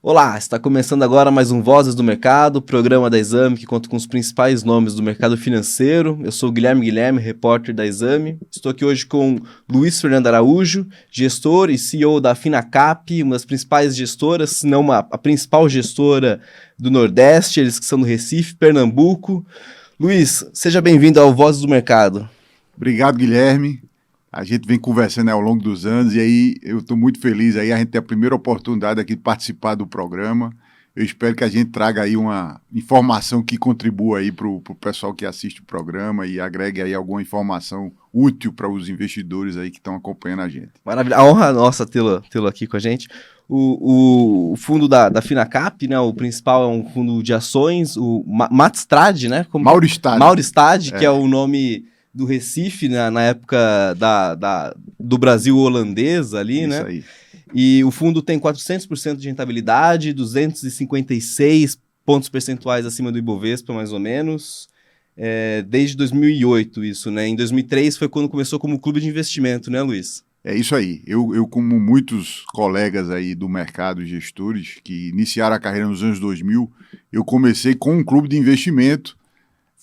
Olá, está começando agora mais um Vozes do Mercado, programa da Exame que conta com os principais nomes do mercado financeiro. Eu sou o Guilherme, repórter da Exame. Estou aqui hoje com Luiz Fernando Araújo, gestor e CEO da Finacap, uma das principais gestoras, se não a principal gestora do Nordeste, eles que são do Recife, Pernambuco. Luiz, seja bem-vindo ao Vozes do Mercado. Obrigado, Guilherme. A gente vem conversando ao longo dos anos e aí eu estou muito feliz aí a gente ter a primeira oportunidade aqui de participar do programa. Eu espero que a gente traga aí uma informação que contribua aí para o pessoal que assiste o programa e agregue aí alguma informação útil para os investidores aí que estão acompanhando a gente. Maravilha, a honra nossa tê-lo aqui com a gente. O fundo da Finacap, né, o principal é um fundo de ações, o Matstrad, né? Mauristad, que é o nome do Recife, na época do Brasil holandês ali, Isso né? Aí. E o fundo tem 400% de rentabilidade, 256 pontos percentuais acima do Ibovespa, mais ou menos, desde 2008 isso, né? Em 2003 foi quando começou como clube de investimento, né, Luiz? É isso aí. Eu, como muitos colegas aí do mercado, gestores, que iniciaram a carreira nos anos 2000, eu comecei com um clube de investimento,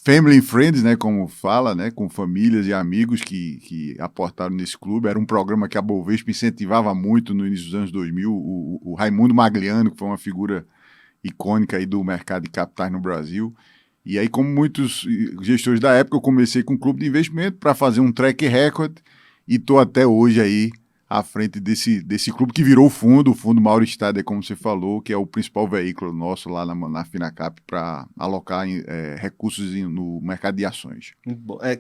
Family and Friends, né, como fala, né, com famílias e amigos que aportaram nesse clube. Era um programa que a Bovespa incentivava muito no início dos anos 2000. O Raimundo Magliano, que foi uma figura icônica aí do mercado de capitais no Brasil. E aí, como muitos gestores da época, eu comecei com um clube de investimento para fazer um track record e estou até hoje aí à frente desse clube que virou o fundo Mauristad, como você falou, que é o principal veículo nosso lá na Finacap para alocar recursos no mercado de ações.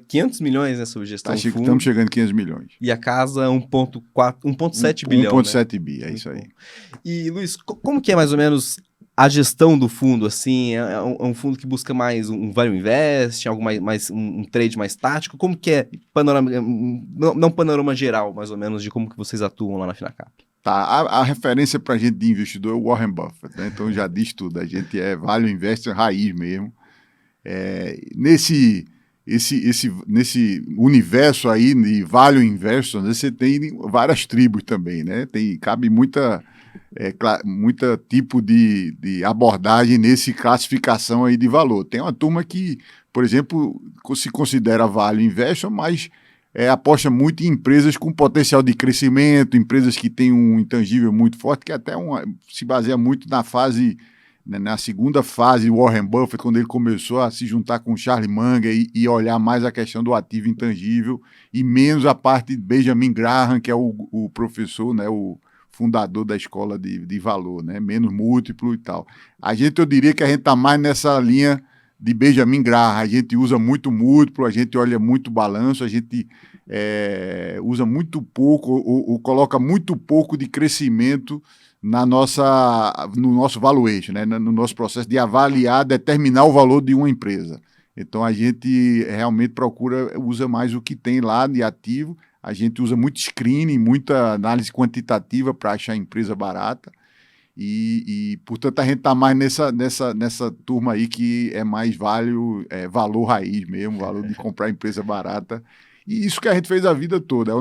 500 milhões nessa gestão do fundo. Estamos chegando a 500 milhões. E a casa 1,7 bilhão, 1,7 né? bi, é isso aí. E, Luiz, como que é mais ou menos a gestão do fundo, assim? É um fundo que busca mais um value invest, algo mais um trade mais tático? Como que é panorama, não panorama geral, mais ou menos, de como que vocês atuam lá na Finacap? Tá, a referência para a gente de investidor é o Warren Buffett, né? Então já diz tudo, a gente é value investor raiz mesmo. Nesse universo aí de value investors, né, você tem várias tribos também, né? Cabe muita tipo de abordagem nesse classificação aí de valor. Tem uma turma que, por exemplo, se considera value investor, mas aposta muito em empresas com potencial de crescimento, empresas que têm um intangível muito forte, que até se baseia muito na segunda fase, o Warren Buffett, quando ele começou a se juntar com o Charlie Munger e olhar mais a questão do ativo intangível e menos a parte de Benjamin Graham, que é o professor, né, o fundador da escola de valor, né, menos múltiplo e tal. Eu diria que a gente está mais nessa linha de Benjamin Graham, a gente usa muito múltiplo, a gente olha muito balanço, a gente usa muito pouco ou coloca muito pouco de crescimento no nosso valuation, né? No nosso processo de avaliar, determinar o valor de uma empresa. Então a gente realmente usa mais o que tem lá de ativo, a gente usa muito screening, muita análise quantitativa para achar a empresa barata e portanto a gente está mais nessa turma aí que é mais valor raiz mesmo, valor de comprar empresa barata. E isso que a gente fez a vida toda,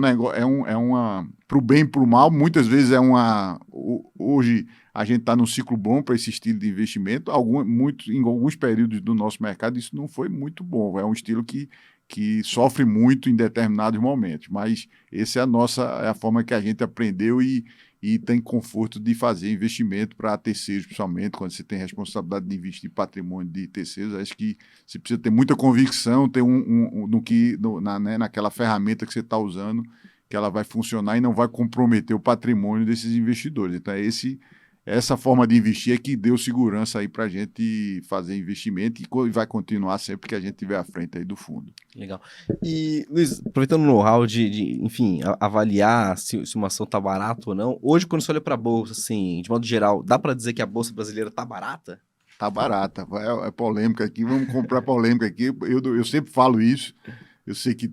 pro bem e pro mal, muitas vezes hoje a gente está num ciclo bom para esse estilo de investimento, em alguns períodos do nosso mercado isso não foi muito bom, é um estilo que sofre muito em determinados momentos, mas essa é a forma que a gente aprendeu e tem conforto de fazer investimento para terceiros, principalmente quando você tem responsabilidade de investir patrimônio de terceiros. Acho que você precisa ter muita convicção, ter naquela ferramenta que você está usando, que ela vai funcionar e não vai comprometer o patrimônio desses investidores. Então, essa forma de investir é que deu segurança aí para a gente fazer investimento e vai continuar sempre que a gente estiver à frente aí do fundo. Legal. E, Luiz, aproveitando o know-how enfim, avaliar se uma ação está barata ou não, hoje quando você olha para a Bolsa, assim, de modo geral, dá para dizer que a Bolsa brasileira está barata? Está barata, é polêmica aqui, vamos comprar polêmica aqui, eu sempre falo isso, eu sei que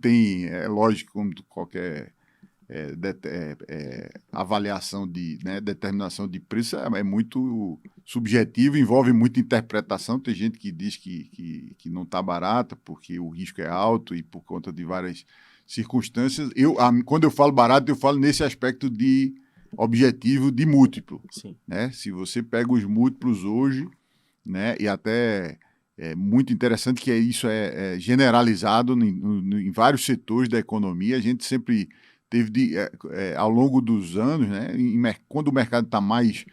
é lógico, como qualquer avaliação determinação de preço é muito subjetivo, envolve muita interpretação. Tem gente que diz que não está barata porque o risco é alto e por conta de várias circunstâncias. Quando eu falo barato, eu falo nesse aspecto de objetivo de múltiplo. Sim. Né? Se você pega os múltiplos hoje, né, e até é muito interessante que isso é generalizado em vários setores da economia, a gente sempre teve, ao longo dos anos, né, quando o mercado está mais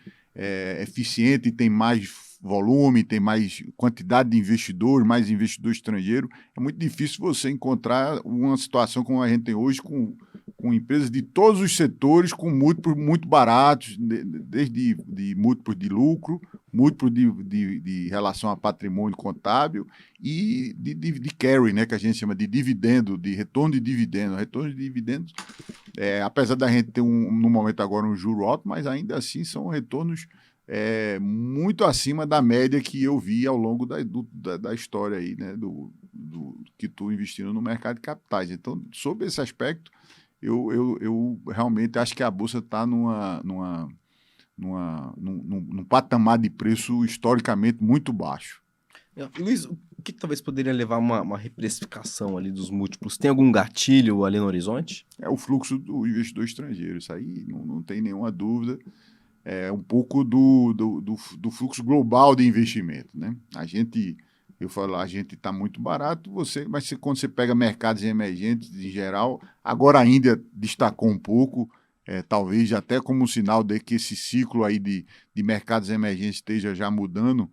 eficiente, tem mais volume, tem mais quantidade de investidores, mais investidor estrangeiro, é muito difícil você encontrar uma situação como a gente tem hoje, com empresas de todos os setores, com múltiplos muito baratos, desde de múltiplos de lucro, múltiplos de relação a patrimônio contábil e de carry, né, que a gente chama de dividendo, de retorno de dividendo. Retorno de dividendos, apesar da gente ter no momento agora um juro alto, mas ainda assim são retornos muito acima da média que eu vi ao longo da história aí, né, do que estou investindo no mercado de capitais. Então, sob esse aspecto, eu realmente acho que a Bolsa está num patamar de preço historicamente muito baixo. Luiz, o que talvez poderia levar a uma reprecificação ali dos múltiplos? Tem algum gatilho ali no horizonte? É o fluxo do investidor estrangeiro, isso aí não tem nenhuma dúvida. É um pouco do fluxo global de investimento, né? A gente está muito barato, mas quando você pega mercados emergentes em geral, agora a Índia destacou um pouco, talvez até como um sinal de que esse ciclo aí de mercados emergentes esteja já mudando,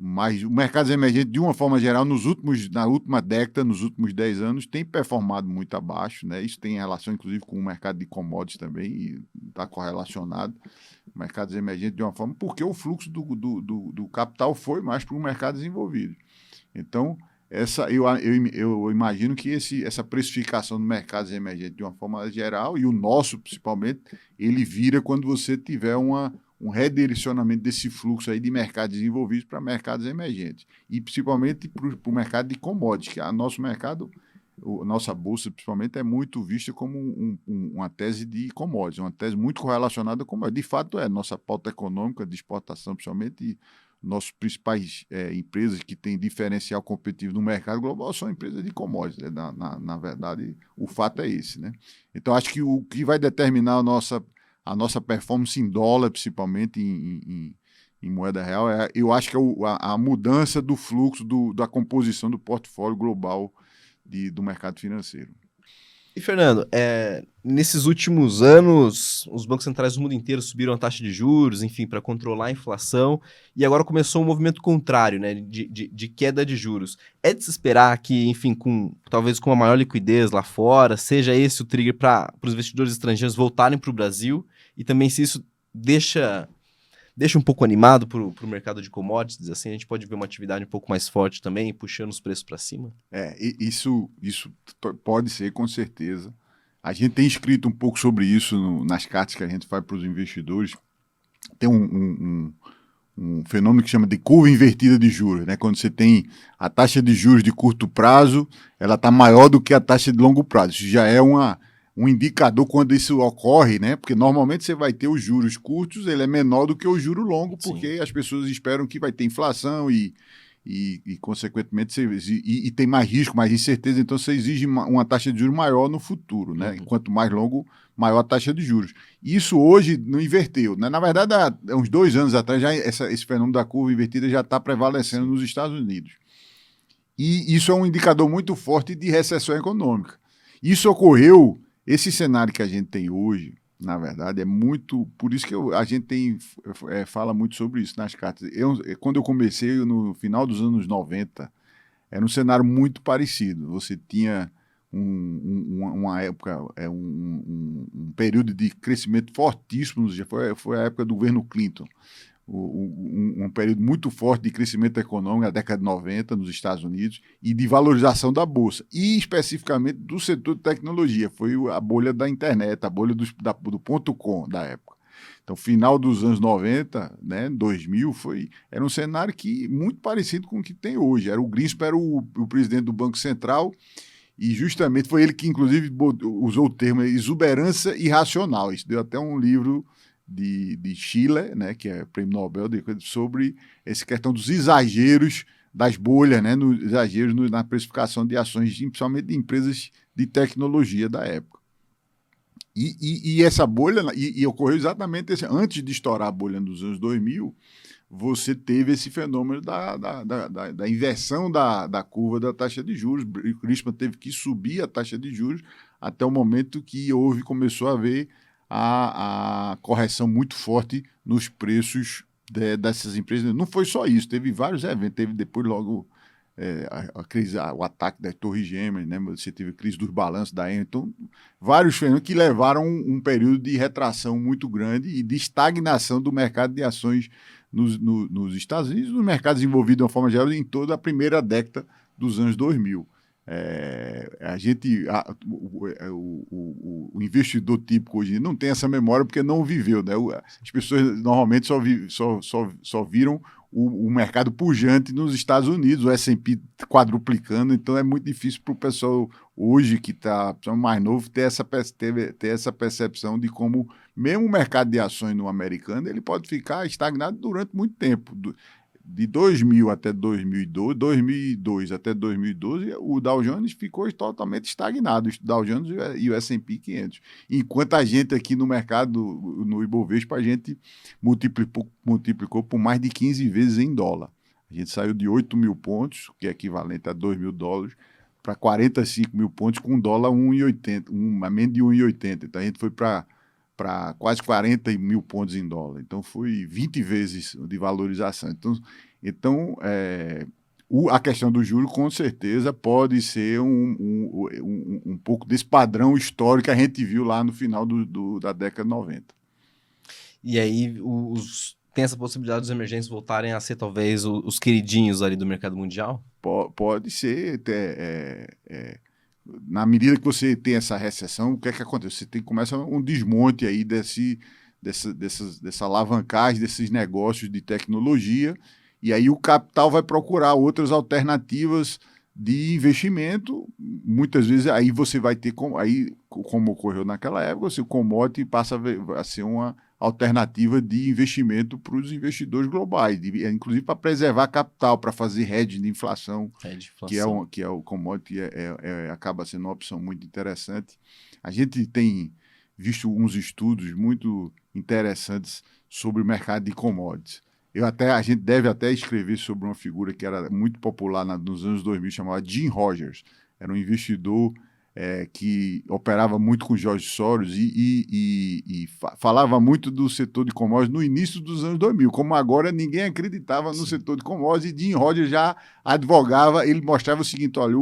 mas o mercado emergente, de uma forma geral, na última década, nos últimos 10 anos, tem performado muito abaixo, né? Isso tem relação, inclusive, com o mercado de commodities também, e está correlacionado. Mercados emergentes de uma forma, porque o fluxo do capital foi mais para o mercado desenvolvido. Então, eu imagino que essa precificação do mercados emergentes de uma forma geral, e o nosso principalmente, ele vira quando você tiver um redirecionamento desse fluxo aí de mercados desenvolvidos para mercados emergentes. E principalmente para o mercado de commodities, que é nosso mercado, nossa bolsa, principalmente, é muito vista como uma tese de commodities, uma tese muito correlacionada com commodities. De fato, nossa pauta econômica de exportação, principalmente, e nossas principais empresas que têm diferencial competitivo no mercado global são empresas de commodities. Né? Na verdade, o fato é esse. Né? Então, acho que o que vai determinar a nossa performance em dólar, principalmente em moeda real, eu acho que a mudança do fluxo, da composição do portfólio global do mercado financeiro. E, Fernando, nesses últimos anos, os bancos centrais do mundo inteiro subiram a taxa de juros, enfim, para controlar a inflação, e agora começou um movimento contrário, né, de queda de juros. É de se esperar que, enfim, talvez com uma maior liquidez lá fora, seja esse o trigger para os investidores estrangeiros voltarem para o Brasil, e também se isso deixa um pouco animado para o mercado de commodities, assim, a gente pode ver uma atividade um pouco mais forte também, puxando os preços para cima? Isso pode ser, com certeza. A gente tem escrito um pouco sobre isso nas cartas que a gente faz para os investidores. Tem um fenômeno que chama de curva invertida de juros, né? Quando você tem a taxa de juros de curto prazo, ela está maior do que a taxa de longo prazo. Isso já é um indicador quando isso ocorre, né? Porque normalmente você vai ter os juros curtos, ele é menor do que o juro longo, porque as pessoas esperam que vai ter inflação e consequentemente, tem mais risco, mais incerteza, então você exige uma taxa de juros maior no futuro, né? Quanto mais longo, maior a taxa de juros. Isso hoje não inverteu, né? Na verdade, há uns 2 anos atrás, já esse fenômeno da curva invertida já está prevalecendo nos Estados Unidos. E isso é um indicador muito forte de recessão econômica. Isso ocorreu. Esse cenário que a gente tem hoje, na verdade, é muito... Por isso que a gente fala muito sobre isso nas cartas. Quando eu comecei, no final dos anos 90, era um cenário muito parecido. Você tinha uma época, um período de crescimento fortíssimo, foi a época do governo Clinton. Um período muito forte de crescimento econômico na década de 90 nos Estados Unidos e de valorização da Bolsa, e especificamente do setor de tecnologia. Foi a bolha da internet, a bolha do .com da época. Então, final dos anos 90, né, 2000, era um cenário muito parecido com o que tem hoje. O Greenspan era o presidente do Banco Central, e justamente foi ele que, inclusive, usou o termo exuberância irracional. Isso deu até um livro de Schiller, né, que é prêmio Nobel, sobre essa questão dos exageros das bolhas, né, exageros na precificação de ações, principalmente de empresas de tecnologia da época. E essa bolha, e ocorreu exatamente antes de estourar a bolha nos anos 2000, você teve esse fenômeno da inversão da curva da taxa de juros. Crispin teve que subir a taxa de juros até o momento que começou a haver a correção muito forte nos preços dessas empresas. Não foi só isso, teve vários eventos, teve depois logo a crise, o ataque das Torres Gêmeas, né? Você teve a crise dos balanços da Enel, então vários fenômenos que levaram um período de retração muito grande e de estagnação do mercado de ações nos Estados Unidos, nos mercados envolvidos de uma forma geral em toda a primeira década dos anos 2000. O investidor típico hoje não tem essa memória porque não viveu, né? As pessoas normalmente só viram o mercado pujante nos Estados Unidos, o S&P quadruplicando, então é muito difícil para o pessoal hoje que está mais novo ter essa percepção de como mesmo o mercado de ações no americano ele pode ficar estagnado durante muito tempo. De 2000 até 2012, 2002 até 2012, o Dow Jones ficou totalmente estagnado, o Dow Jones e o S&P 500. Enquanto a gente aqui no mercado, no Ibovespa, a gente multiplicou por mais de 15 vezes em dólar. A gente saiu de 8 mil pontos, que é equivalente a 2 mil dólares, para 45 mil pontos com dólar 1,80, a menos de 1,80. Então a gente foi para quase 40 mil pontos em dólar. Então, foi 20 vezes de valorização. Então a questão do juro, com certeza, pode ser um pouco desse padrão histórico que a gente viu lá no final da década de 90. E aí, tem essa possibilidade dos emergentes voltarem a ser, talvez, os queridinhos ali do mercado mundial? Pode ser. Na medida que você tem essa recessão, o que é que acontece? Você começa um desmonte aí dessa alavancagem, desses negócios de tecnologia, e aí o capital vai procurar outras alternativas de investimento. Muitas vezes aí você vai ter, como ocorreu naquela época, o commodity passa a ser uma alternativa de investimento para os investidores globais, inclusive para preservar capital, para fazer hedge de inflação, que é o commodity, acaba sendo uma opção muito interessante. A gente tem visto alguns estudos muito interessantes sobre o mercado de commodities. A gente deve até escrever sobre uma figura que era muito popular nos anos 2000, chamada Jim Rogers. Era um investidor que operava muito com George Soros e falava muito do setor de commodities no início dos anos 2000. Como agora ninguém acreditava no setor de commodities, e Jim Rogers já advogava, ele mostrava o seguinte: olha,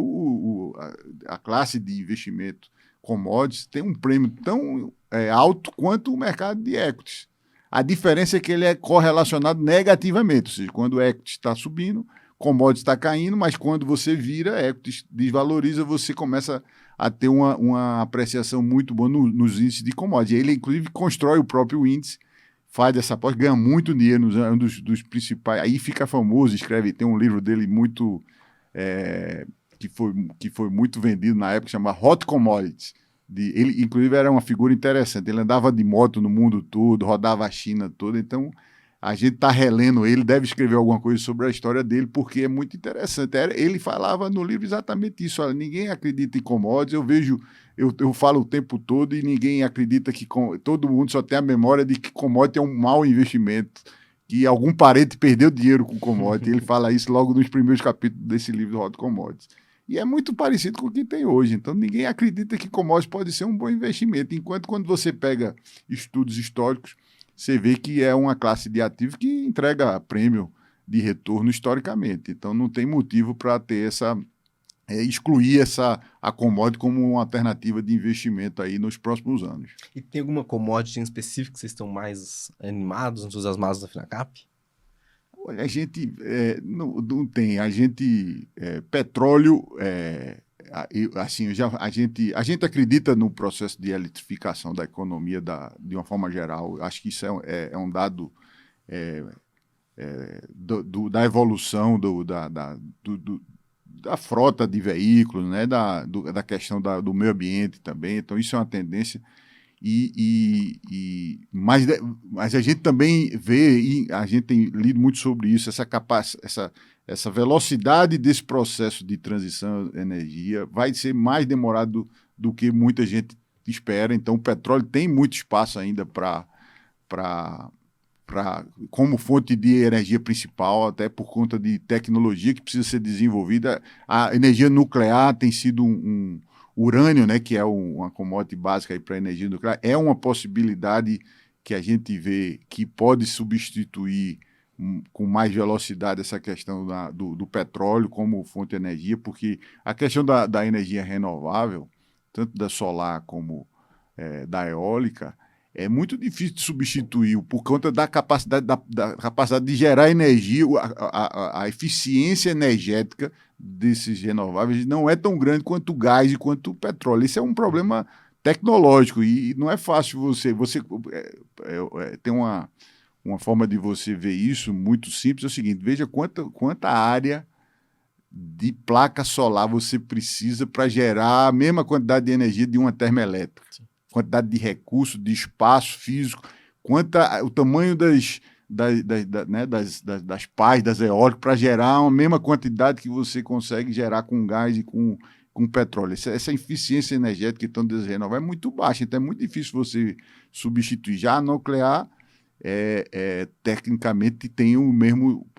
a classe de investimento commodities tem um prêmio tão alto quanto o mercado de equities. A diferença é que ele é correlacionado negativamente, ou seja, quando o equity está subindo, commodities está caindo, mas quando você vira, equity desvaloriza, você começa a ter uma apreciação muito boa nos índices de commodities. Ele, inclusive, constrói o próprio índice, faz essa aposta, ganha muito dinheiro, é um dos principais. Aí fica famoso, tem um livro dele muito que foi muito vendido na época, chama Hot Commodities. Ele, inclusive, era uma figura interessante. Ele andava de moto no mundo todo, rodava a China toda. Então, a gente está relendo ele, deve escrever alguma coisa sobre a história dele, porque é muito interessante. Ele falava no livro exatamente isso. Olha, ninguém acredita em commodities. Eu falo o tempo todo e ninguém acredita que todo mundo só tem a memória de que commodity é um mau investimento, que algum parente perdeu dinheiro com commodity. Ele fala isso logo nos primeiros capítulos desse livro do Hot Commodities. E é muito parecido com o que tem hoje. Então, ninguém acredita que commodities pode ser um bom investimento. Enquanto, quando você pega estudos históricos, você vê que é uma classe de ativo que entrega prêmio de retorno historicamente. Então, não tem motivo para ter excluir a commodity como uma alternativa de investimento aí nos próximos anos. E tem alguma commodity em específico que vocês estão mais animados, entusiasmados da Finacap? Olha, a gente não tem. A gente, petróleo, assim, a gente acredita no processo de eletrificação da economia de uma forma geral. Acho que isso é um dado da evolução da frota de veículos, né? Da questão do meio ambiente também. Então, isso é uma tendência. Mas a gente também vê, e a gente tem lido muito sobre isso, essa velocidade desse processo de transição à energia vai ser mais demorado do que muita gente espera. Então, o petróleo tem muito espaço ainda como fonte de energia principal, até por conta de tecnologia que precisa ser desenvolvida. A energia nuclear tem sido um urânio, né, que é uma commodity básica para a energia nuclear, é uma possibilidade que a gente vê que pode substituir com mais velocidade essa questão do petróleo como fonte de energia, porque a questão da energia renovável, tanto da solar como da eólica, é muito difícil de substituir por conta da capacidade, da capacidade de gerar energia, a eficiência energética desses renováveis não é tão grande quanto o gás e quanto o petróleo. Isso é um problema tecnológico e não é fácil você tem uma forma de você ver isso muito simples, é o seguinte, veja quanta área de placa solar você precisa para gerar a mesma quantidade de energia de uma termoelétrica. Sim. Quantidade de recursos, de espaço físico, o tamanho das pás, das eólicas, para gerar a mesma quantidade que você consegue gerar com gás e com petróleo. Essa eficiência energética que estão desejando é muito baixa, então é muito difícil você substituir. Já a nuclear, tecnicamente, tem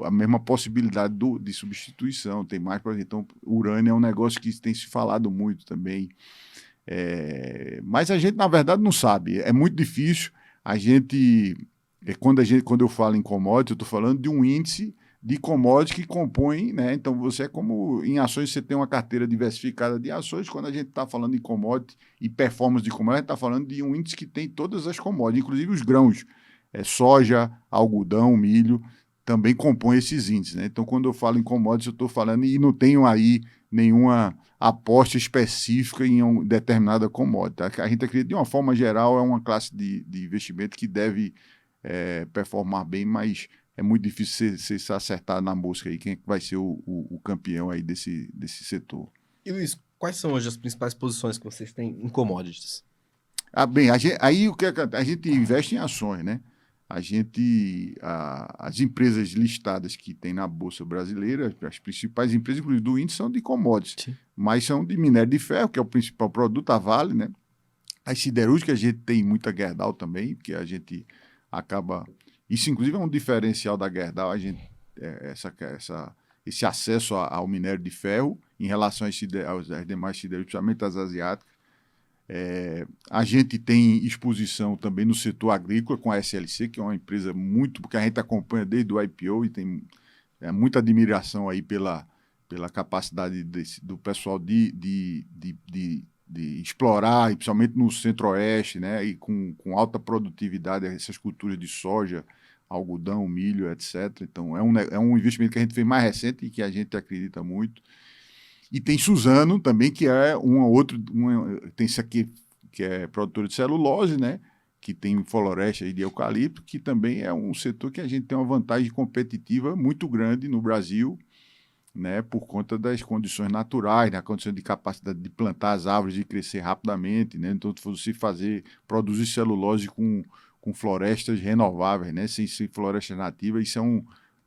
a mesma possibilidade de substituição. Tem mais, por exemplo, então, urânio é um negócio que tem se falado muito também. Mas a gente, na verdade, não sabe. É muito difícil. Quando eu falo em commodity, eu estou falando de um índice de commodities que compõem, né? Então, você como em ações, você tem uma carteira diversificada de ações. Quando a gente está falando em commodity e performance de commodity, a gente está falando de um índice que tem todas as commodities, inclusive os grãos. Soja, algodão, milho, também compõem esses índices, né? Então, quando eu falo em commodities, eu estou falando e não tenho aí nenhuma aposta específica em uma determinada commodity. A gente acredita, de uma forma geral, é uma classe de investimento que deve performar bem, mas é muito difícil você se acertar na mosca aí, quem vai ser o campeão aí desse setor. E Luiz, quais são hoje as principais posições que vocês têm em commodities? Bem, aí o que a gente investe em ações, né? As empresas listadas que tem na Bolsa Brasileira, as principais empresas, inclusive do índice, são de commodities, sim, mas são de minério de ferro, que é o principal produto, a Vale, né? As siderúrgicas, a gente tem muita Gerdau também, que a gente acaba... Isso, inclusive, é um diferencial da Gerdau, esse acesso ao minério de ferro em relação às demais siderúrgicas, principalmente as asiáticas. A gente tem exposição também no setor agrícola com a SLC, que é uma empresa porque a gente acompanha desde o IPO e tem muita admiração aí pela capacidade do pessoal de explorar, principalmente no centro-oeste, né, e com alta produtividade, essas culturas de soja, algodão, milho, etc. Então, é um investimento que a gente fez mais recente e que a gente acredita muito. E tem Suzano também, que é tem isso aqui, que é produtora de celulose, né? Que tem floresta aí de eucalipto, que também é um setor que a gente tem uma vantagem competitiva muito grande no Brasil, né? Por conta das condições naturais, né? A condição de capacidade de plantar as árvores e crescer rapidamente, né? Então, se você produzir celulose com florestas renováveis, né? Sem florestas nativas,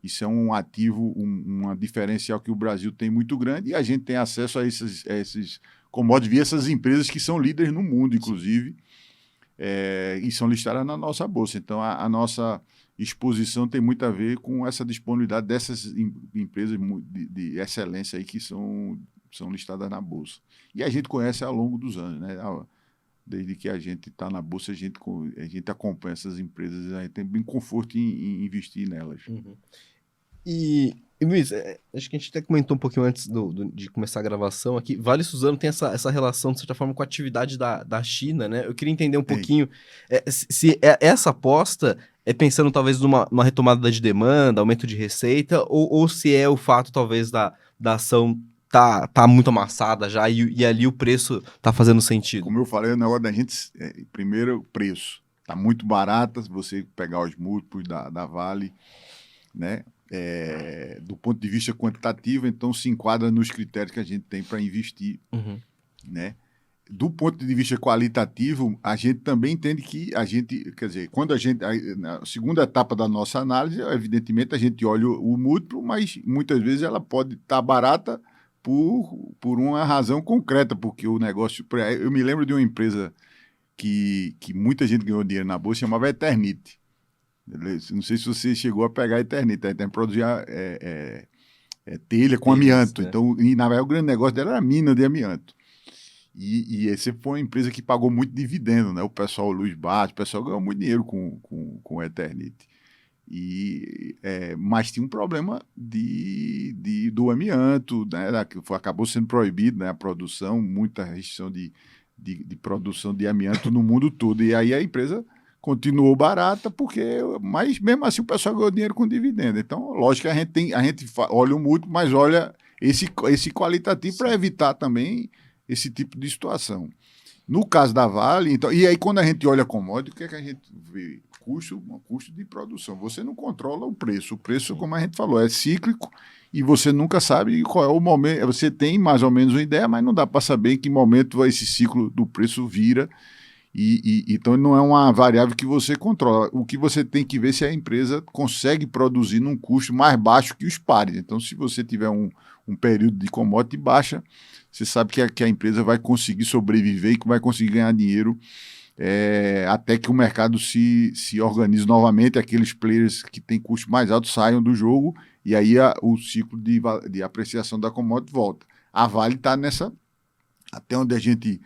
isso é um ativo, uma diferencial que o Brasil tem muito grande e a gente tem acesso a esses commodities via essas empresas que são líderes no mundo, inclusive, e são listadas na nossa bolsa. Então, a nossa exposição tem muito a ver com essa disponibilidade dessas empresas de excelência aí que são listadas na bolsa. E a gente conhece ao longo dos anos, né? Desde que a gente está na bolsa, a gente acompanha essas empresas, a gente tem bem conforto em investir nelas. Uhum. E Luiz, acho que a gente até comentou um pouquinho antes de começar a gravação aqui, Vale e Suzano tem essa relação, de certa forma, com a atividade da China, né? Eu queria entender um pouquinho se essa aposta é pensando talvez numa retomada de demanda, aumento de receita, ou se é o fato, talvez, da ação tá muito amassada já e ali o preço tá fazendo sentido. Como eu falei, o negócio da gente, primeiro, o preço. Tá muito barata, se você pegar os múltiplos da Vale, né? Do ponto de vista quantitativo, então se enquadra nos critérios que a gente tem para investir, né? Do ponto de vista qualitativo, a gente também entende que na segunda etapa da nossa análise, evidentemente a gente olha o múltiplo, mas muitas vezes ela pode estar barata por uma razão concreta, porque o negócio... Eu me lembro de uma empresa que muita gente ganhou dinheiro na bolsa, chamava Eternit. Não sei se você chegou a pegar a Eternit. A Eternit produzia telha com amianto. Né? Então, e, na verdade, o grande negócio dela era a mina de amianto. E essa foi uma empresa que pagou muito dividendo, né? O pessoal, o Luiz Barros, o pessoal ganhou muito dinheiro com a Eternit. Mas tinha um problema do amianto, né? Que acabou sendo proibido, né? A produção, muita restrição de produção de amianto no mundo todo. E aí a empresa continuou barata, mas mesmo assim o pessoal ganhou dinheiro com dividendo. Então, lógico que a gente olha o múltiplo, mas olha esse qualitativo para evitar também esse tipo de situação. No caso da Vale, então, e aí quando a gente olha a commodity, o que é que a gente vê? Custo de produção. Você não controla o preço. O preço, como a gente falou, é cíclico e você nunca sabe qual é o momento. Você tem mais ou menos uma ideia, mas não dá para saber em que momento esse ciclo do preço vira. Então, não é uma variável que você controla. O que você tem que ver se a empresa consegue produzir num custo mais baixo que os pares. Então, se você tiver um período de commodity baixa, você sabe que a empresa vai conseguir sobreviver e que vai conseguir ganhar dinheiro até que o mercado se organize novamente, aqueles players que têm custos mais altos saiam do jogo e aí o ciclo de apreciação da commodity volta. A Vale está nessa, até onde a gente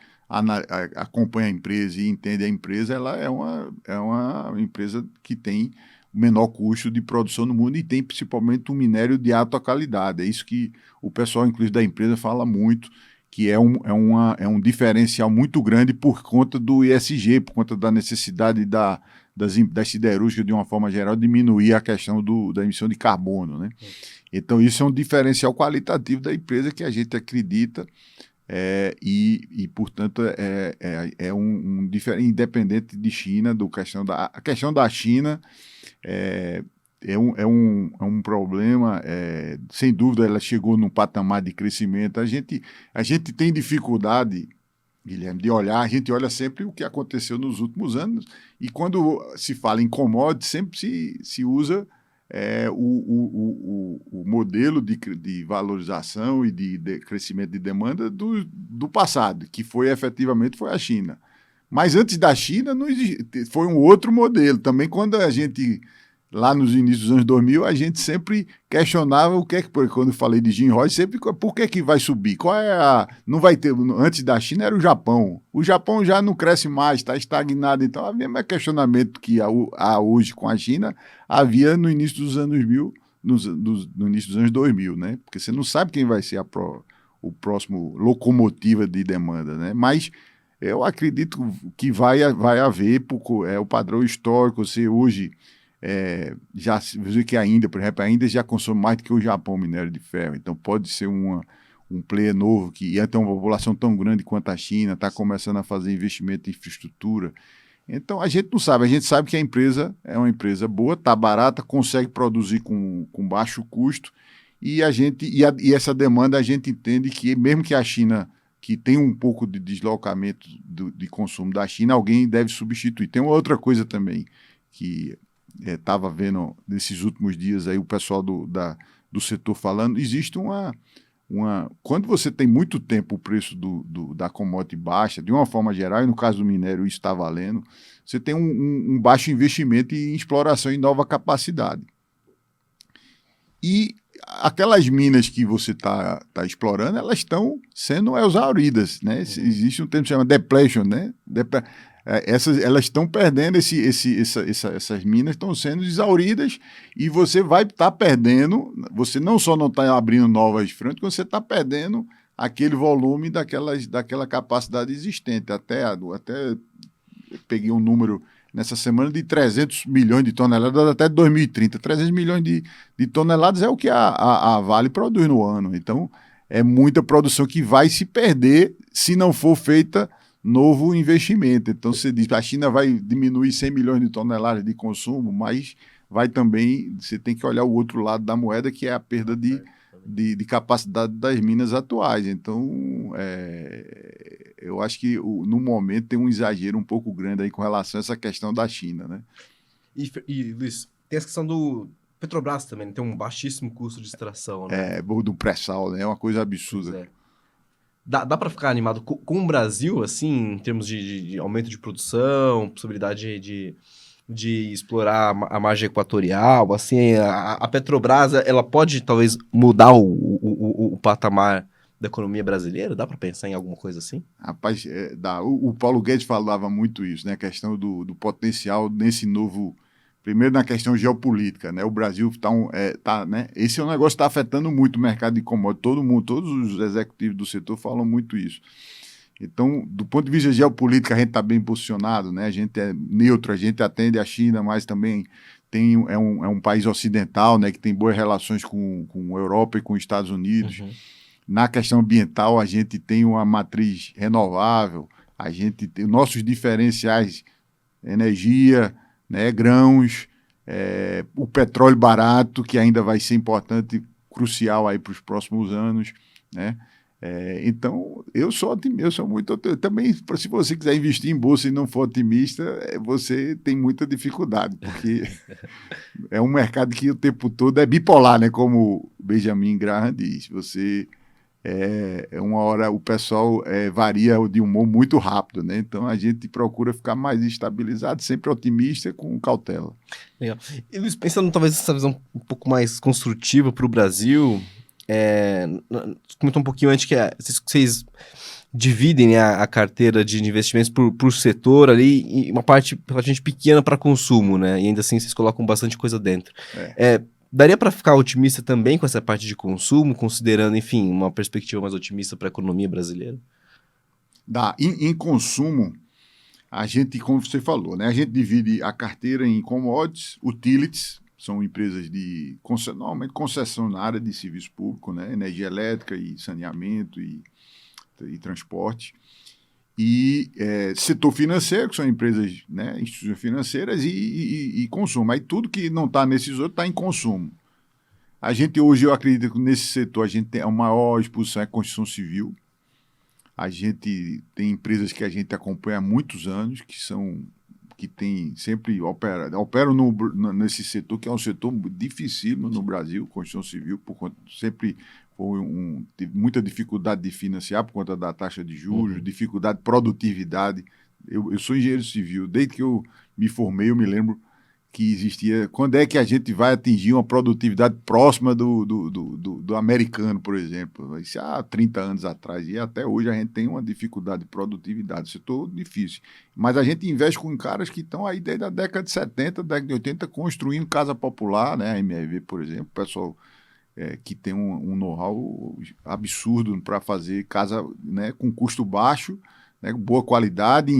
acompanha a empresa e entende a empresa, ela é uma empresa que tem o menor custo de produção no mundo e tem principalmente um minério de alta qualidade. É isso que o pessoal, inclusive da empresa, fala muito, que é um diferencial muito grande por conta do ESG, por conta da necessidade das siderúrgicas, de uma forma geral, diminuir a questão da emissão de carbono, né? Então, isso é um diferencial qualitativo da empresa que a gente acredita portanto, independente de China, a questão da China é um problema, sem dúvida ela chegou num patamar de crescimento. A gente tem dificuldade, Guilherme, de olhar, a gente olha sempre o que aconteceu nos últimos anos, e quando se fala em commodity, sempre se usa o modelo de valorização e de crescimento de demanda do passado, que efetivamente foi a China. Mas antes da China foi um outro modelo. Também quando a gente, lá nos inícios dos anos 2000, a gente sempre questionava quando eu falei de Jim Roy, sempre por que vai subir? Não vai ter, antes da China era o Japão. O Japão já não cresce mais, está estagnado. Então havia mais questionamento que há hoje com a China, havia no início dos anos 2000, no início dos anos 2000, né? Porque você não sabe quem vai ser o próximo locomotiva de demanda, né? Mas eu acredito que vai haver, o padrão histórico, você hoje já viu que a Índia, por exemplo, a Índia já consome mais do que o Japão minério de ferro, então pode ser um player novo que ia ter uma população tão grande quanto a China, está começando a fazer investimento em infraestrutura. Então a gente não sabe, a gente sabe que a empresa é uma empresa boa, está barata, consegue produzir com baixo custo e essa demanda a gente entende que mesmo que a China, que tem um pouco de deslocamento de consumo da China, alguém deve substituir. Tem uma outra coisa também que estava vendo nesses últimos dias aí o pessoal do setor falando, existe quando você tem muito tempo o preço da commodity baixa, de uma forma geral, e no caso do minério isso está valendo, você tem um baixo investimento em exploração e nova capacidade. E aquelas minas que você está explorando, elas estão sendo exauridas, né? Existe um termo que se chama depletion, né? Elas estão perdendo essas minas estão sendo exauridas e você vai estar perdendo, você não só não está abrindo novas frentes, você está perdendo aquele volume daquela capacidade existente. Até peguei um número nessa semana de 300 milhões de toneladas até 2030. 300 milhões de toneladas é o que a Vale produz no ano. Então, é muita produção que vai se perder se não for feita novo investimento. Então, você diz que a China vai diminuir 100 milhões de toneladas de consumo, mas você tem que olhar o outro lado da moeda, que é a perda de capacidade das minas atuais. Então, eu acho que no momento tem um exagero um pouco grande aí com relação a essa questão da China, né? E Luiz, tem a questão do Petrobras também, né? Tem um baixíssimo custo de extração, né? Do pré-sal, né? É uma coisa absurda. Dá para ficar animado com o Brasil, assim, em termos de aumento de produção, possibilidade de explorar a margem equatorial, assim, a Petrobras, ela pode talvez mudar o patamar da economia brasileira? Dá para pensar em alguma coisa assim? Rapaz, o Paulo Guedes falava muito isso, né? A questão do potencial nesse novo. Primeiro, na questão geopolítica, né? O Brasil tá, né? Esse é um negócio que está afetando muito o mercado de commodities. Todo mundo, todos os executivos do setor falam muito isso. Então, do ponto de vista geopolítico, a gente está bem posicionado, né? A gente é neutro, a gente atende a China, mas também é um país ocidental, né? Que tem boas relações com a Europa e com os Estados Unidos. Uhum. Na questão ambiental, a gente tem uma matriz renovável, a gente tem nossos diferenciais, energia, né, grãos, o petróleo barato, que ainda vai ser importante, crucial aí para os próximos anos, né? Então, eu sou otimista, eu sou muito otimista. Também, se você quiser investir em bolsa e não for otimista, você tem muita dificuldade, porque é um mercado que o tempo todo é bipolar, né? Como Benjamin Graham diz, você uma hora o pessoal varia de humor muito rápido, né? Então a gente procura ficar mais estabilizado, sempre otimista com cautela. Legal. E Luiz, pensando talvez nessa visão um pouco mais construtiva para o Brasil, comentou um pouquinho antes que vocês dividem, né, a carteira de investimentos por setor ali, e uma parte relativamente pequena para consumo, né? E ainda assim vocês colocam bastante coisa dentro. Daria para ficar otimista também com essa parte de consumo, considerando, enfim, uma perspectiva mais otimista para a economia brasileira? Dá. Em consumo, a gente, como você falou, né, a gente divide a carteira em commodities, utilities, são empresas normalmente concessionária de serviço público, né, energia elétrica e saneamento e transporte. E setor financeiro, que são empresas, né, instituições financeiras e consumo. Aí tudo que não está nesses outros está em consumo. A gente hoje, eu acredito que nesse setor a gente tem a maior exposição é construção civil. A gente tem empresas que a gente acompanha há muitos anos, que tem sempre operam nesse setor, que é um setor dificílimo no Brasil, construção civil, sempre teve muita dificuldade de financiar por conta da taxa de juros, dificuldade de produtividade. Eu sou engenheiro civil, desde que eu me formei, eu me lembro que existia. Quando é que a gente vai atingir uma produtividade próxima do americano, por exemplo? Isso há 30 anos atrás. E até hoje a gente tem uma dificuldade de produtividade. Setor difícil. Mas a gente investe com caras que estão aí desde a década de 70, década de 80, construindo casa popular, né? A MRV, por exemplo, pessoal que tem um know-how absurdo para fazer casa, né, com custo baixo, né, boa qualidade,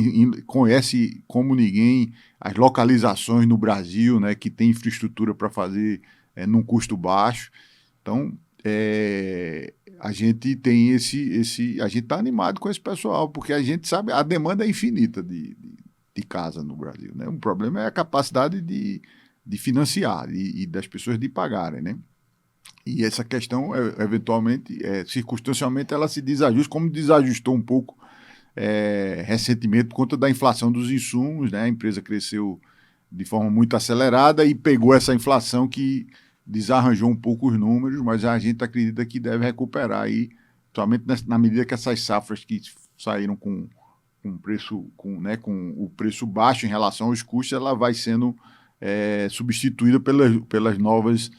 conhece como ninguém as localizações no Brasil, né, que tem infraestrutura para fazer num custo baixo. Então, a gente tem a gente está animado com esse pessoal, porque a gente sabe, a demanda é infinita de casa no Brasil, né? O problema é a capacidade de financiar e das pessoas de pagarem, né? E essa questão, eventualmente, circunstancialmente, ela se desajusta, como desajustou um pouco recentemente por conta da inflação dos insumos, né? A empresa cresceu de forma muito acelerada e pegou essa inflação que desarranjou um pouco os números, mas a gente acredita que deve recuperar aí, somente na medida que essas safras que saíram com o preço baixo em relação aos custos, ela vai sendo substituída pelas novas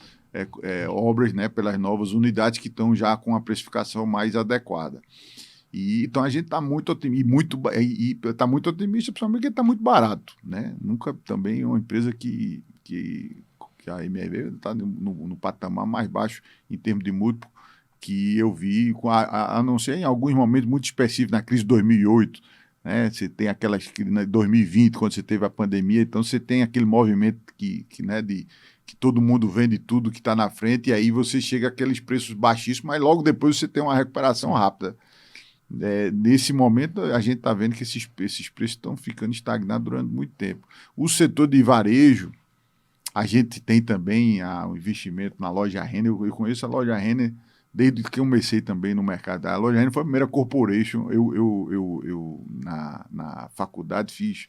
obras, né, pelas novas unidades que estão já com a precificação mais adequada. Então a gente está muito otimista, está muito otimista, principalmente porque está muito barato, né? Nunca também é uma empresa que a MRV está no patamar mais baixo em termos de múltiplo que eu vi, a não ser em alguns momentos muito específicos, na crise de 2008, né? Você tem aquelas que em 2020, quando você teve a pandemia, então você tem aquele movimento que todo mundo vende tudo que está na frente, e aí você chega àqueles preços baixíssimos, mas logo depois você tem uma recuperação rápida. Nesse momento, a gente está vendo que esses preços estão ficando estagnados durante muito tempo. O setor de varejo, a gente tem também o investimento na loja Renner. Eu conheço a loja Renner desde que eu comecei também no mercado. A loja Renner foi a primeira corporation. Eu na faculdade fiz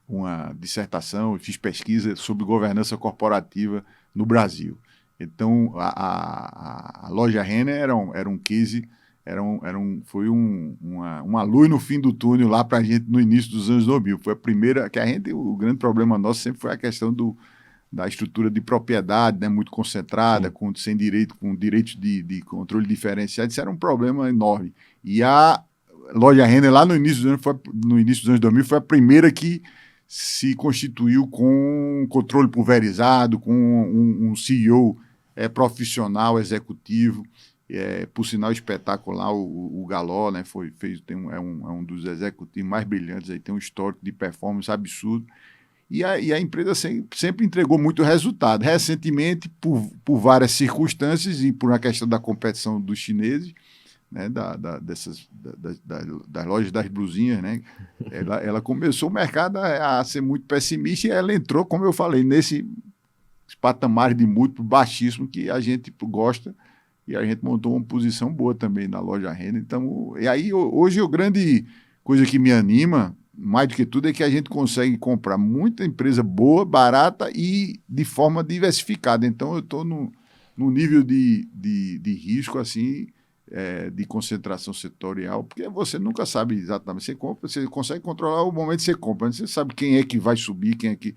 uma dissertação, fiz pesquisa sobre governança corporativa no Brasil. Então, a loja Renner era um case foi uma luz no fim do túnel lá para a gente no início dos anos 2000. Foi a primeira, o grande problema nosso sempre foi a questão da estrutura de propriedade, né, muito concentrada, com direitos de controle diferenciado. Isso era um problema enorme. E a loja Renner, lá no início dos anos 2000, foi a primeira que se constituiu com controle pulverizado, com um CEO profissional, executivo, por sinal espetacular, o Galó, né, é um dos executivos mais brilhantes, aí, tem um histórico de performance absurdo, e a empresa sempre entregou muito resultado. Recentemente, por várias circunstâncias e por uma questão da competição dos chineses, né, das lojas das blusinhas, né, ela começou o mercado a ser muito pessimista e ela entrou, como eu falei, nesse patamar de múltiplo baixíssimo que a gente gosta, e a gente montou uma posição boa também na loja Renner. Então, e aí hoje a grande coisa que me anima, mais do que tudo, é que a gente consegue comprar muita empresa boa, barata e de forma diversificada. Então eu estou num nível de risco assim, de concentração setorial, porque você nunca sabe exatamente. Você consegue controlar o momento que você compra, você sabe quem é que vai subir, quem é que...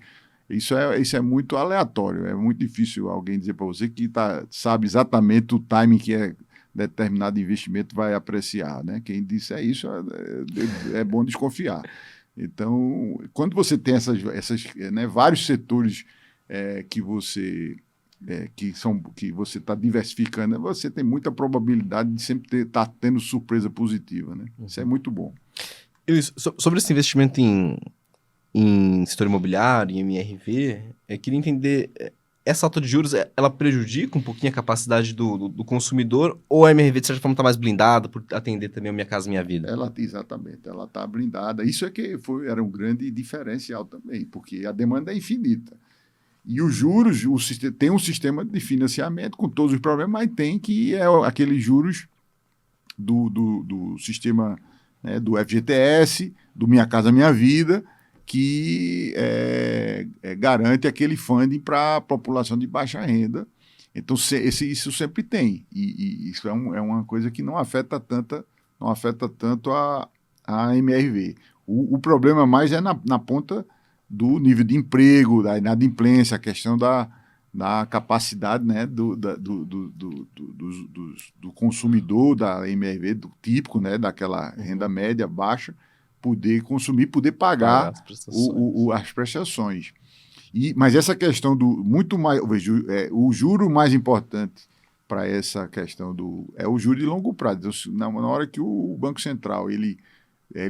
Isso é muito aleatório, é muito difícil alguém dizer para você que sabe exatamente o timing que determinado investimento vai apreciar, né? Quem disser isso é bom desconfiar. Então, quando você tem né, vários setores que você está diversificando, você tem muita probabilidade de sempre estar tendo surpresa positiva, né? Isso é muito bom. Sobre esse investimento em setor imobiliário, em MRV, eu queria entender, essa alta de juros, ela prejudica um pouquinho a capacidade do consumidor, ou a MRV, de certa forma, está mais blindada por atender também a Minha Casa Minha Vida? Exatamente, ela está blindada. Isso era um grande diferencial também, porque a demanda é infinita. E os juros, tem um sistema de financiamento com todos os problemas, mas tem que aqueles juros do sistema, né, do FGTS, do Minha Casa Minha Vida, que garante aquele funding para a população de baixa renda. Então, isso sempre tem. E isso é uma coisa que não afeta tanto a MRV. O problema mais é na ponta do nível de emprego, da inadimplência, a questão da capacidade, né, do consumidor da MRV, do típico, né, daquela renda média baixa, poder consumir, poder pagar as prestações. Mas essa questão muito mais, o juro mais importante para essa questão é o juro de longo prazo. Então, na hora que o Banco Central ele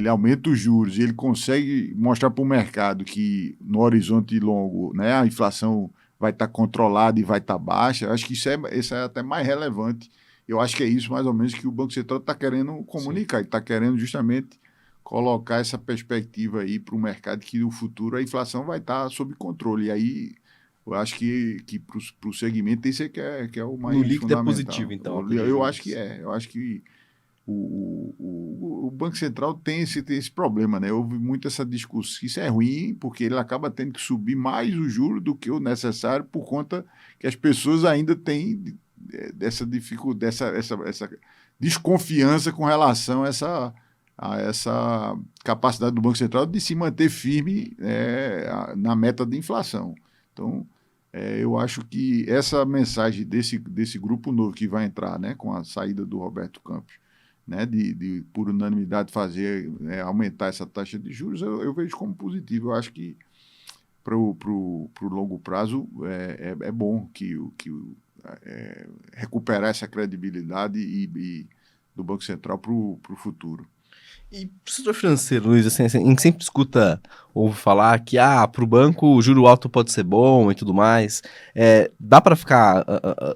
aumenta os juros e ele consegue mostrar para o mercado que no horizonte longo, né, a inflação vai estar controlada e vai estar baixa, eu acho que isso é até mais relevante. Eu acho que é isso mais ou menos que o Banco Central está querendo comunicar. Sim. Ele está querendo justamente colocar essa perspectiva aí para o mercado que no futuro a inflação vai estar sob controle. E aí eu acho que para o segmento isso é que é o mais fundamental. No líquido é positivo, então. Eu acho que é. Eu acho que o Banco Central tem esse problema, né? Houve muito essa discussão. Isso é ruim, porque ele acaba tendo que subir mais o juro do que o necessário, por conta que as pessoas ainda têm essa dificuldade, essa desconfiança com relação a essa capacidade do Banco Central de se manter firme na meta de inflação. Então, eu acho que essa mensagem desse grupo novo que vai entrar, né, com a saída do Roberto Campos, né, de por unanimidade aumentar essa taxa de juros, eu vejo como positivo. Eu acho que para o longo prazo é bom recuperar essa credibilidade do Banco Central para o futuro. E para o setor financeiro, Luiz, assim, a gente sempre ouve falar que para o banco o juro alto pode ser bom e tudo mais. Dá para ficar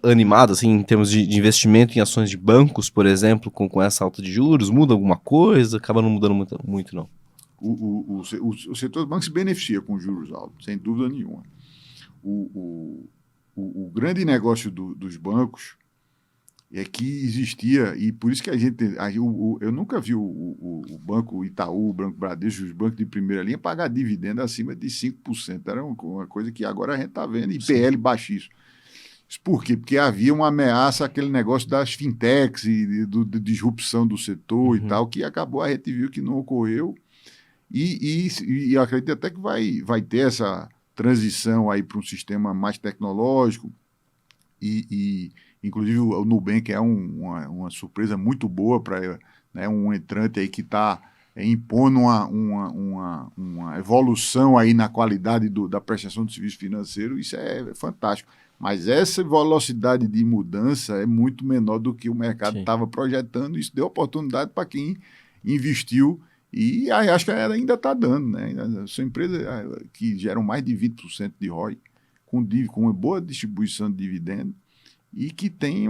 animado assim, em termos de investimento em ações de bancos, por exemplo, com essa alta de juros? Muda alguma coisa? Acaba não mudando muito não? O setor dos bancos se beneficia com juros altos, sem dúvida nenhuma. O grande negócio dos bancos é que existia, e por isso que eu nunca vi o Banco Itaú, o Banco Bradesco, os bancos de primeira linha pagar dividendo acima de 5%. Era uma coisa que agora a gente está vendo, e PL baixíssimo. Isso por quê? Porque havia uma ameaça, aquele negócio das fintechs e de disrupção do setor e tal, que acabou, a gente viu que não ocorreu. E eu acredito até que vai ter essa transição aí para um sistema mais tecnológico. Inclusive, o Nubank é uma surpresa muito boa para, né, um entrante aí que está impondo uma evolução aí na qualidade da prestação do serviço financeiro. Isso é fantástico. Mas essa velocidade de mudança é muito menor do que o mercado estava projetando. Isso deu oportunidade para quem investiu. E aí, acho que ainda está dando, né? São empresas que geram mais de 20% de ROI, com uma boa distribuição de dividendos, e que tem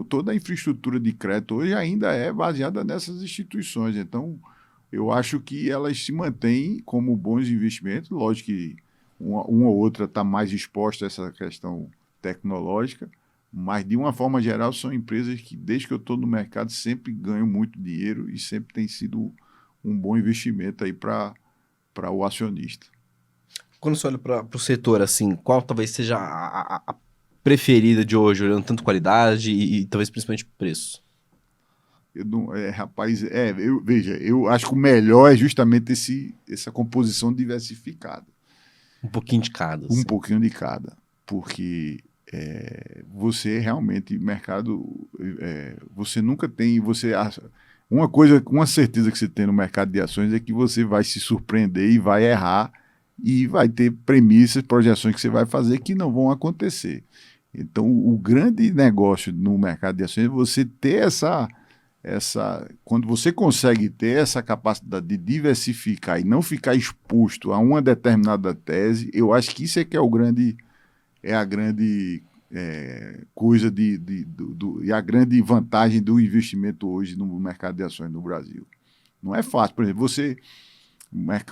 toda a infraestrutura de crédito hoje ainda é baseada nessas instituições. Então, eu acho que elas se mantêm como bons investimentos. Lógico que uma ou outra está mais exposta a essa questão tecnológica, mas, de uma forma geral, são empresas que, desde que eu estou no mercado, sempre ganham muito dinheiro e sempre tem sido um bom investimento aí para o acionista. Quando você olha para o setor, assim, qual talvez seja a preferida de hoje, olhando tanto qualidade e talvez principalmente preço? Veja, eu acho que o melhor é justamente essa composição diversificada. Um pouquinho de cada. Um pouquinho de cada, porque você realmente, mercado, você nunca tem, uma certeza que você tem no mercado de ações é que você vai se surpreender e vai errar e vai ter premissas, projeções que você vai fazer que não vão acontecer. Então, o grande negócio no mercado de ações é você ter quando você consegue ter essa capacidade de diversificar e não ficar exposto a uma determinada tese, eu acho que isso é que é a grande coisa e a grande vantagem do investimento hoje no mercado de ações no Brasil. Não é fácil. Por exemplo,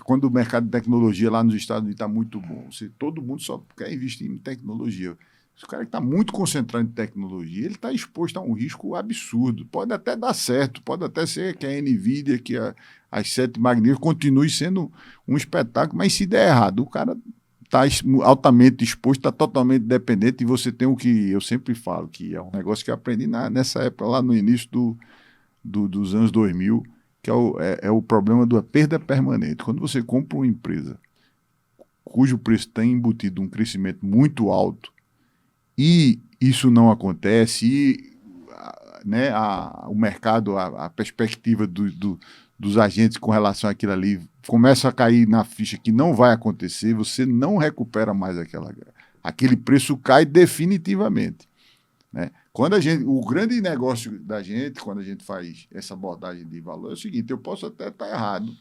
quando o mercado de tecnologia lá nos Estados Unidos está muito bom, todo mundo só quer investir em tecnologia. Se o cara está muito concentrado em tecnologia, ele está exposto a um risco absurdo. Pode até dar certo, pode até ser que a NVIDIA, que as 7 magníficas, continue sendo um espetáculo, mas se der errado, o cara está altamente exposto, está totalmente dependente, e você tem o que eu sempre falo, que é um negócio que eu aprendi nessa época, lá no início dos anos 2000, que é o problema da perda permanente. Quando você compra uma empresa cujo preço tem embutido um crescimento muito alto, e isso não acontece, né, o mercado, a perspectiva dos agentes com relação àquilo ali começa a cair na ficha que não vai acontecer, você não recupera mais aquele preço, cai definitivamente, né? O grande negócio da gente, quando a gente faz essa abordagem de valor, é o seguinte: eu posso até estar errado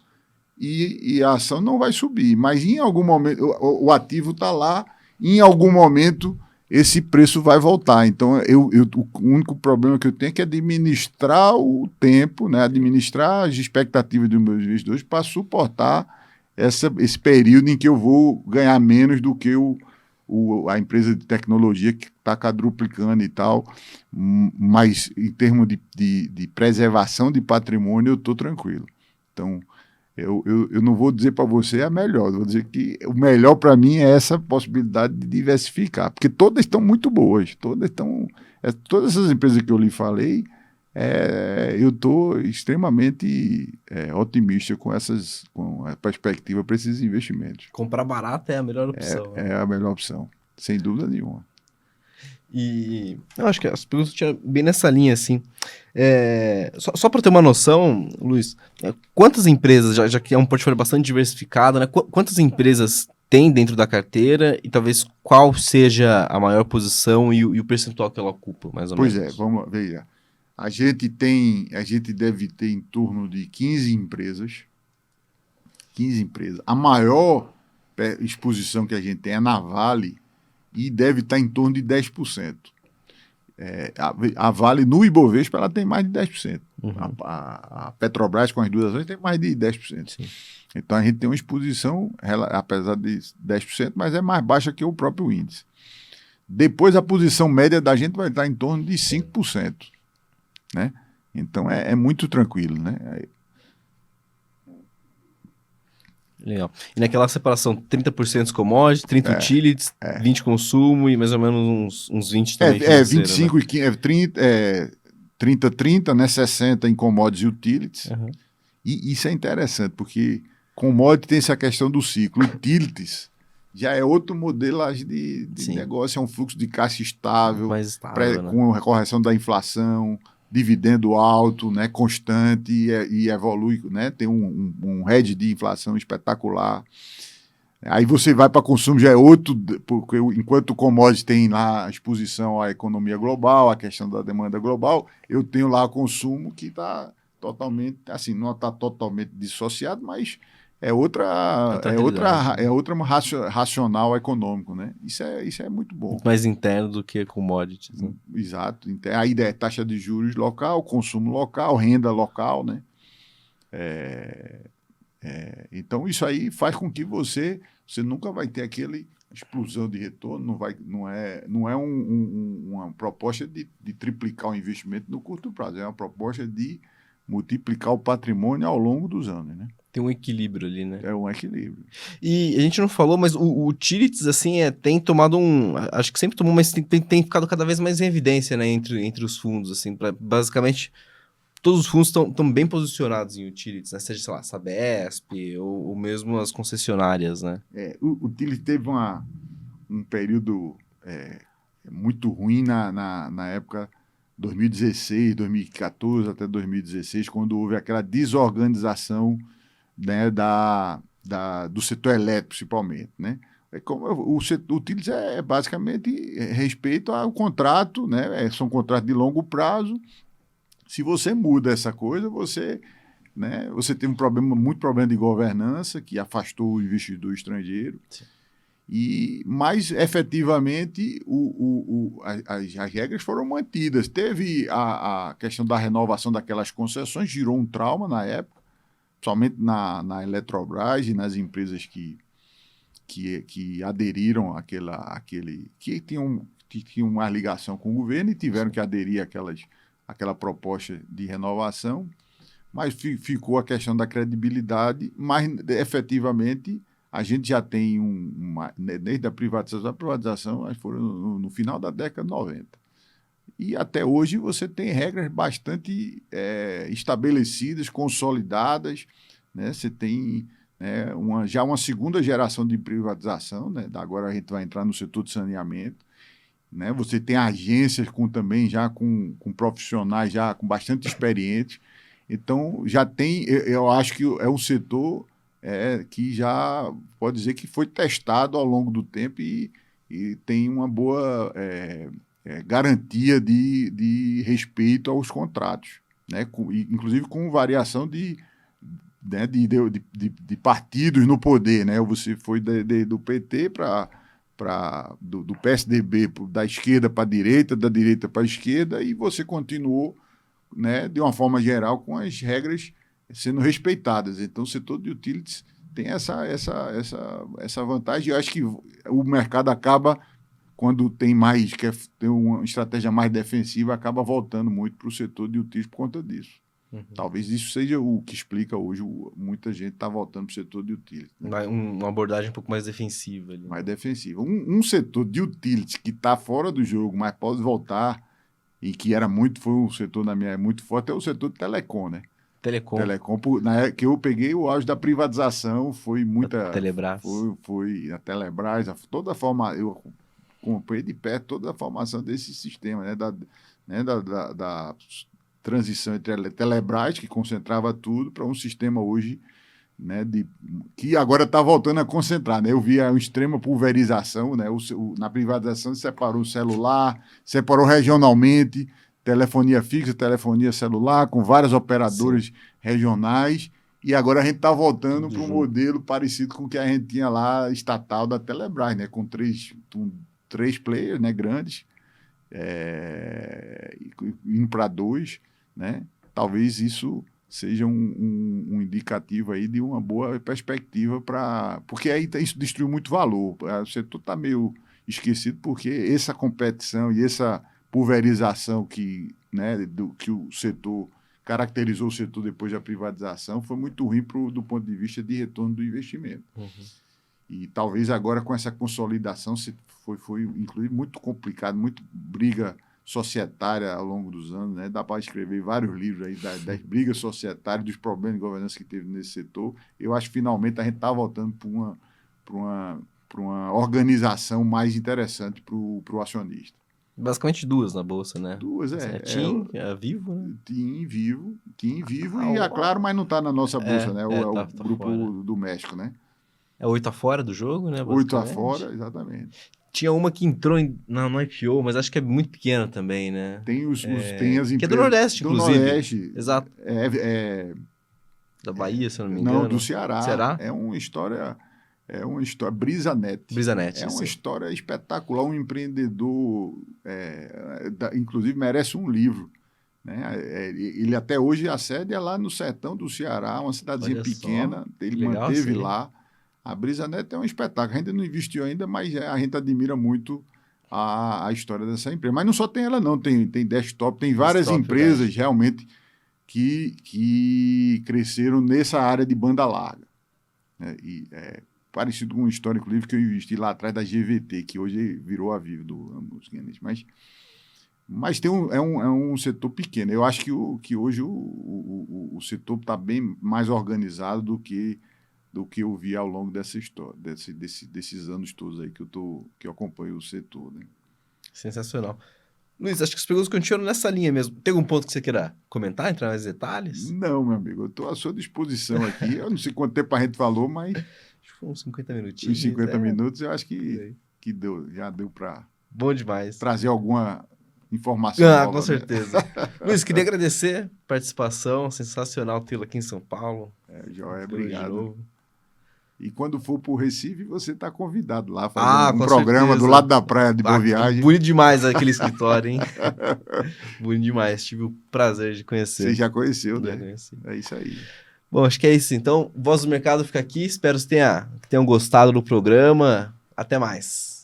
e a ação não vai subir, mas em algum momento o ativo está lá, em algum momento esse preço vai voltar. Então, o único problema que eu tenho é que administrar o tempo, né? Administrar as expectativas dos meus investidores para suportar esse período em que eu vou ganhar menos do que a empresa de tecnologia que está quadruplicando e tal. Mas, em termos de preservação de patrimônio, eu estou tranquilo. Então, eu não vou dizer para você a melhor, eu vou dizer que o melhor para mim é essa possibilidade de diversificar, porque todas estão muito boas, todas essas empresas que eu lhe falei, eu estou extremamente otimista com a perspectiva para esses investimentos. Comprar barato é a melhor opção. É a melhor opção, sem dúvida nenhuma. E eu acho que as perguntas tinham bem nessa linha, assim. Só para ter uma noção, Luiz, quantas empresas, já que é um portfólio bastante diversificado, né? Quantas empresas tem dentro da carteira e talvez qual seja a maior posição e o percentual que ela ocupa, mais ou menos? Pois é, vamos ver. A gente deve ter em torno de 15 empresas. 15 empresas. A maior exposição que a gente tem é na Vale, e deve estar em torno de 10%. A Vale, no Ibovespa, ela tem mais de 10%. Uhum. A Petrobras, com as duas ações, tem mais de 10%. Sim. Então, a gente tem uma exposição, apesar de 10%, mas é mais baixa que o próprio índice. Depois, a posição média da gente vai estar em torno de 5%. Né? Então, é muito tranquilo. Né? Legal. E naquela separação, 30% commodity, 30% utilities, 20% consumo e mais ou menos uns 20% também financeiro, 25 né? e 15, 30, né? 60 em commodities e utilities. Uhum. E isso é interessante, porque commodity tem essa questão do ciclo. Utilities já é outro modelo de negócio, é um fluxo de caixa estável, mais estável, né? com a correção da inflação, dividendo alto, né, constante e evolui, né, tem um hedge de inflação espetacular. Aí você vai para consumo, já é outro, porque enquanto o commodity tem lá a exposição à economia global, a questão da demanda global, eu tenho lá o consumo que está totalmente, assim, não está totalmente dissociado, mas é outra racional econômico, né? Isso é muito bom. Muito mais interno do que commodities, né? Exato. A ideia é taxa de juros local, consumo local, renda local, né? Então isso aí faz com que você nunca vai ter aquele explosão de retorno, não é uma proposta de triplicar o investimento no curto prazo, é uma proposta de multiplicar o patrimônio ao longo dos anos, né? Tem um equilíbrio ali, né? É um equilíbrio. E a gente não falou, mas o utilities, assim, tem tomado acho que sempre tomou, mas tem ficado cada vez mais em evidência, né, entre os fundos, assim, basicamente todos os fundos estão bem posicionados em utilities, né? Seja, sei lá, Sabesp ou mesmo as concessionárias, né? O utilities teve um período muito ruim na época 2016, 2014 até 2016, quando houve aquela desorganização, né, do setor elétrico, principalmente, né? O utilities é basicamente respeito ao contrato, né? São contratos de longo prazo. Se você muda essa coisa, você tem muito problema de governança que afastou o investidor estrangeiro. Sim. Mas, efetivamente, as regras foram mantidas. Teve a questão da renovação daquelas concessões, girou um trauma na época, somente na Eletrobras e nas empresas que aderiram que tinham uma ligação com o governo e tiveram que aderir àquela proposta de renovação. Mas ficou a questão da credibilidade, mas efetivamente a gente já tem desde a privatização, acho que foram no final da década de 90. E até hoje você tem regras bastante estabelecidas, consolidadas, né? Você tem já uma segunda geração de privatização, né? Agora a gente vai entrar no setor de saneamento. Né? Você tem agências também já com profissionais já com bastante experiência. Então, já tem, eu acho que é um setor que já pode dizer que foi testado ao longo do tempo e tem uma boa garantia de respeito aos contratos, né? Inclusive com variação de partidos no poder. Né? Você foi do PT do PSDB, da esquerda para a direita, da direita para a esquerda, e você continuou, né, de uma forma geral, com as regras sendo respeitadas. Então, o setor de utilities tem essa vantagem. Eu acho que o mercado acaba, quando quer ter uma estratégia mais defensiva, acaba voltando muito para o setor de utilities por conta disso. Uhum. Talvez isso seja o que explica hoje muita gente está voltando para o setor de utilities. Né? Uma abordagem um pouco mais defensiva. Ali. Mais defensiva. Um setor de utilities que está fora do jogo, mas pode voltar, e que foi um setor na minha muito forte, é o setor de telecom, né? Telecom, na época que eu peguei o auge da privatização, foi muita... A Telebrás. Foi a Telebrás, toda a forma... Eu acompanhei de perto toda a formação desse sistema, né? Da transição entre a Telebrás, que concentrava tudo, para um sistema hoje, né, que agora está voltando a concentrar. Né? Eu vi a extrema pulverização, né? Na privatização separou o celular, separou regionalmente, telefonia fixa, telefonia celular, com vários operadores regionais, e agora a gente está voltando para um modelo parecido com o que a gente tinha lá, estatal da Telebrás, né? Com três players, né, grandes, indo para 2, né? Talvez isso seja um indicativo aí de uma boa perspectiva porque aí isso destruiu muito valor. O setor está meio esquecido porque essa competição e essa pulverização que o setor caracterizou o setor depois da privatização foi muito ruim do ponto de vista de retorno do investimento. Uhum. E talvez agora com essa consolidação foi inclusive muito complicado, muito briga societária ao longo dos anos, né? Dá para escrever vários livros aí das brigas societárias, dos problemas de governança que teve nesse setor. Eu acho que finalmente a gente está voltando para uma organização mais interessante para o acionista. Basicamente duas na bolsa, né? Duas, A TIM, a Vivo, né? TIM Vivo e a Claro, mas não está na nossa bolsa, né? O grupo fora. do México, né? É 8 afora do jogo, né? 8 afora, exatamente. Tinha uma que entrou no IPO, mas acho que é muito pequena também, né? Tem tem as empresas... Que é do Nordeste, inclusive. Do Nordeste. Exato. Da Bahia, se eu não me engano. Não, do Ceará. Ceará? É uma história... BrisaNet. BrisaNet. É uma história espetacular. Um empreendedor, inclusive, merece um livro. Né? Ele até hoje, a sede é lá no sertão do Ceará, uma cidadezinha pequena. Ele manteve lá. A BrisaNet é um espetáculo. A gente não investiu ainda, mas a gente admira muito a história dessa empresa. Mas não só tem ela, não. Tem desktop, tem várias empresas realmente que cresceram nessa área de banda larga. Parecido com um histórico livro que eu investi lá atrás da GVT, que hoje virou a Vivo do Ambos. Mas tem um setor pequeno. Eu acho que hoje o setor está bem mais organizado do que eu vi ao longo dessa história, desses anos todos aí que eu acompanho o setor. Né? Sensacional. Luiz, acho que as perguntas continuam nessa linha mesmo. Tem algum ponto que você queira comentar, entrar mais detalhes? Não, meu amigo, eu estou à sua disposição aqui. Eu não sei quanto tempo a gente falou, mas... Acho que foi uns 50 minutinhos. Uns 50 minutos, eu acho que já deu para... Bom demais. Trazer alguma informação nova, com certeza. Luiz, queria agradecer a participação, sensacional tê-lo aqui em São Paulo. Joia, obrigado. E quando for para o Recife, você está convidado lá a fazer um programa certeza. Do lado da praia de Boa Viagem. Bonito demais aquele escritório, hein? Bonito demais. Tive o prazer de conhecer. Você já conheceu, né? Conheci. É isso aí. Bom, acho que é isso. Então, Voz do Mercado fica aqui. Espero que tenham gostado do programa. Até mais.